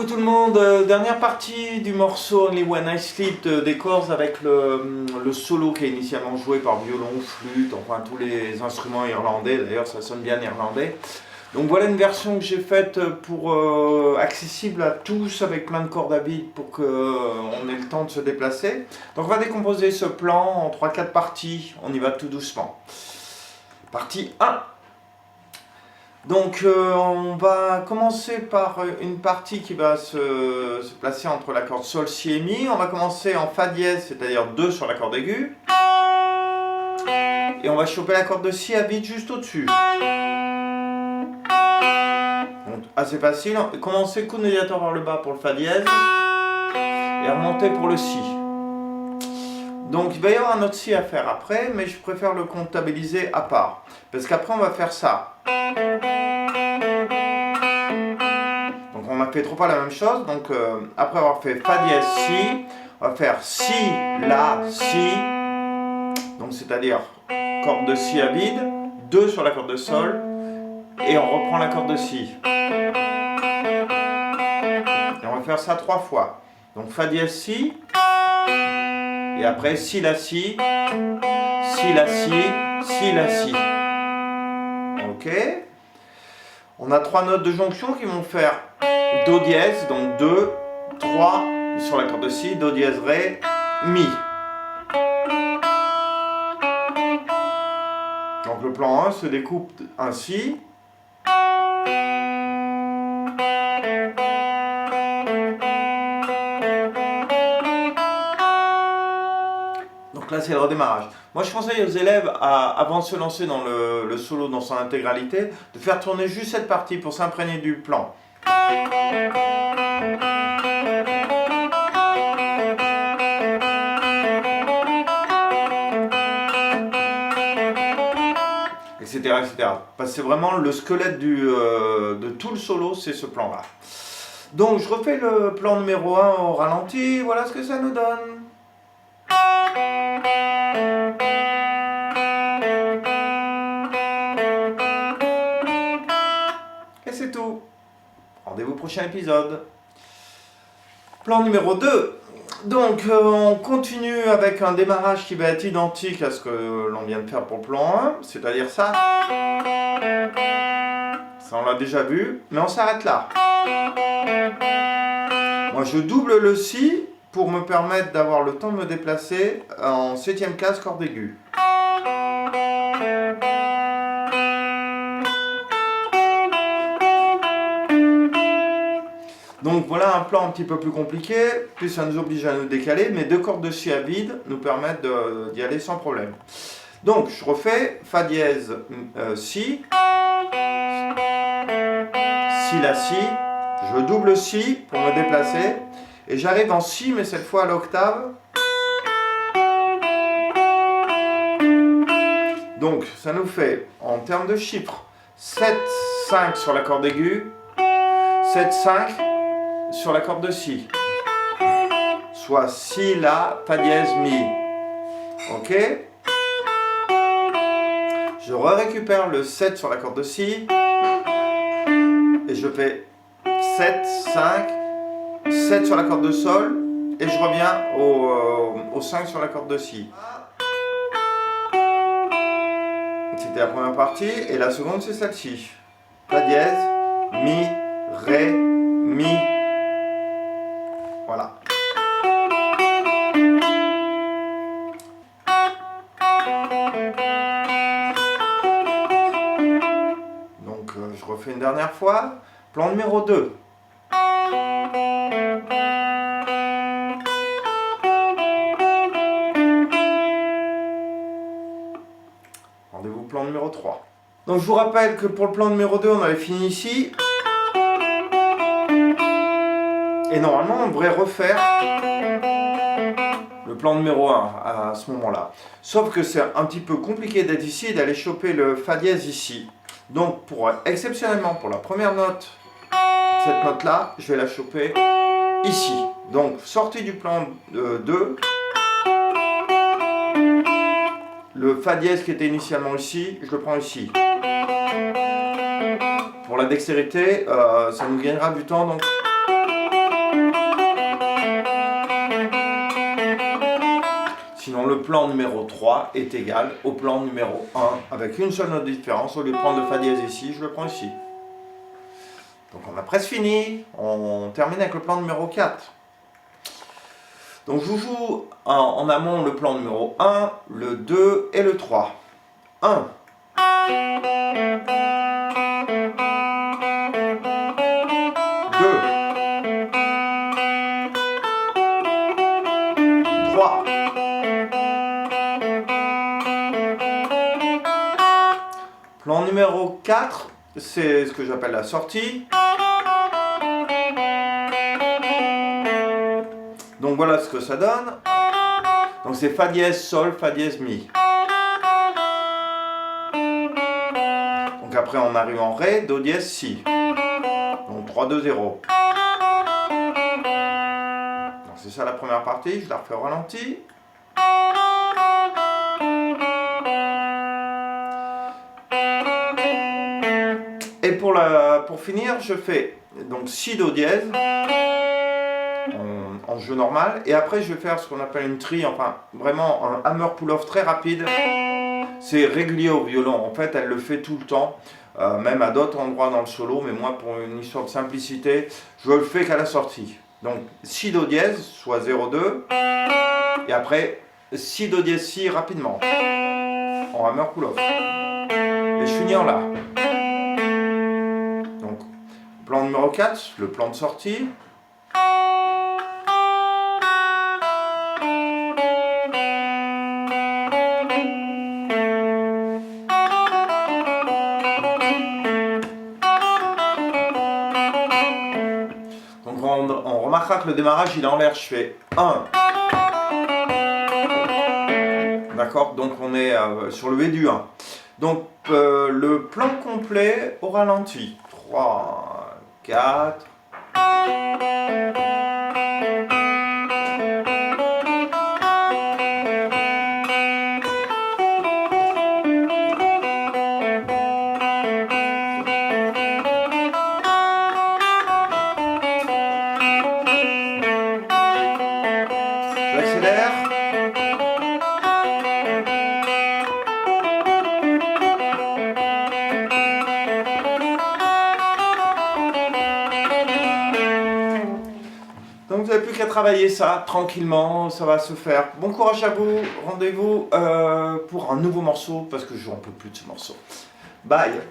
tout le monde, dernière partie du morceau Only When I Sleep des Corrs avec le solo qui est initialement joué par violon, flûte, enfin tous les instruments irlandais, d'ailleurs ça sonne bien irlandais. Donc voilà une version que j'ai faite pour accessible à tous avec plein de cordes à vide pour qu'on ait le temps de se déplacer. Donc on va décomposer ce plan en 3-4 parties, on y va tout doucement. Partie 1. Donc on va commencer par une partie qui va se placer entre la corde Sol, Si et Mi. On va commencer en Fa dièse, c'est-à-dire 2 sur la corde aiguë. Et on va choper la corde de Si à vide juste au-dessus. Donc assez facile. Commencer coup de médiator vers le bas pour le Fa dièse. Et remonter pour le Si. Donc il va y avoir un autre Si à faire après, mais je préfère le comptabiliser à part. Parce qu'après on va faire ça. Donc on a fait trop pas la même chose. Donc après avoir fait Fa dièse, Si, on va faire Si, La, Si. Donc c'est-à-dire corde de Si à vide, 2 sur la corde de Sol, et on reprend la corde de Si. Et on va faire ça 3 fois. Donc Fa dièse, Si. Et après, Si, La, Si, Si, La, Si, Si, La, Si. Ok. On a 3 notes de jonction qui vont faire Do dièse, donc 2, 3 sur la corde de Si, Do dièse, Ré, Mi. Donc le plan 1 se découpe ainsi. Donc là c'est le redémarrage. Moi je conseille aux élèves, avant de se lancer dans le solo dans son intégralité, de faire tourner juste cette partie pour s'imprégner du plan. Etc. etc. Parce que c'est vraiment le squelette de tout le solo, c'est ce plan là. Donc je refais le plan numéro 1 au ralenti, voilà ce que ça nous donne. Et c'est tout. Rendez-vous au prochain épisode. Plan numéro 2. Donc on continue avec un démarrage qui va être identique à ce que l'on vient de faire pour le plan 1, c'est-à-dire ça. Ça on l'a déjà vu, mais on s'arrête là. Moi je double le Si pour me permettre d'avoir le temps de me déplacer en 7e case corde aiguë. Donc voilà un plan un petit peu plus compliqué, puis ça nous oblige à nous décaler, mais 2 cordes de Si à vide nous permettent d'y aller sans problème. Donc je refais Fa dièse, Si, Si, La, Si, je double Si pour me déplacer, et j'arrive en Si, mais cette fois à l'octave. Donc ça nous fait, en termes de chiffres, 7, 5 sur la corde aiguë, 7, 5, sur la corde de Si, soit Si, La, Fa dièse, Mi. Ok. Je récupère le 7 sur la corde de Si et je fais 7, 5, 7 sur la corde de Sol et je reviens au 5 sur la corde de Si. C'était la première partie et la seconde c'est celle-ci. Fa dièse, Mi, Ré, Mi. Voilà. Donc je refais une dernière fois. Plan numéro 2. Rendez-vous plan numéro 3. Donc je vous rappelle que pour le plan numéro 2, on avait fini ici. Et normalement, on devrait refaire le plan numéro 1 à ce moment-là. Sauf que c'est un petit peu compliqué d'être ici et d'aller choper le Fa dièse ici. Donc, exceptionnellement, pour la première note, cette note-là, je vais la choper ici. Donc, sortie du plan 2, le Fa dièse qui était initialement ici, je le prends ici. Pour la dextérité, ça nous gagnera du temps, donc le plan numéro 3 est égal au plan numéro 1 avec une seule note de différence. Au lieu de prendre le Fa dièse ici, je le prends ici. Donc on a presque fini, on termine avec le plan numéro 4. Donc je vous joue en amont le plan numéro 1, le 2 et le 3. 1. 3. Plan numéro 4, c'est ce que j'appelle la sortie. Donc voilà ce que ça donne. Donc c'est Fa dièse, Sol, Fa dièse, Mi. Donc après on arrive en Ré, Do dièse, Si. Donc 3, 2, 0. C'est ça la première partie, je la refais au ralenti. Et pour finir, je fais donc Si Do dièse en jeu normal. Et après, je vais faire ce qu'on appelle une tri, enfin vraiment un hammer pull-off très rapide. C'est régulier au violon. En fait, elle le fait tout le temps, même à d'autres endroits dans le solo. Mais moi, pour une histoire de simplicité, je le fais qu'à la sortie. Donc Si Do dièse, soit 0,2, et après Si Do dièse Si rapidement, en hammer pull-off. Et je finis en La. Donc, plan numéro 4, le plan de sortie. On remarquera que le démarrage il est en l'air, je fais 1. D'accord, donc on est sur le V du 1. Donc le plan complet au ralenti. 3, 4. J'accélère. Donc vous n'avez plus qu'à travailler ça tranquillement, ça va se faire. Bon courage à vous, rendez-vous pour un nouveau morceau parce que je n'en peux plus de ce morceau. Bye.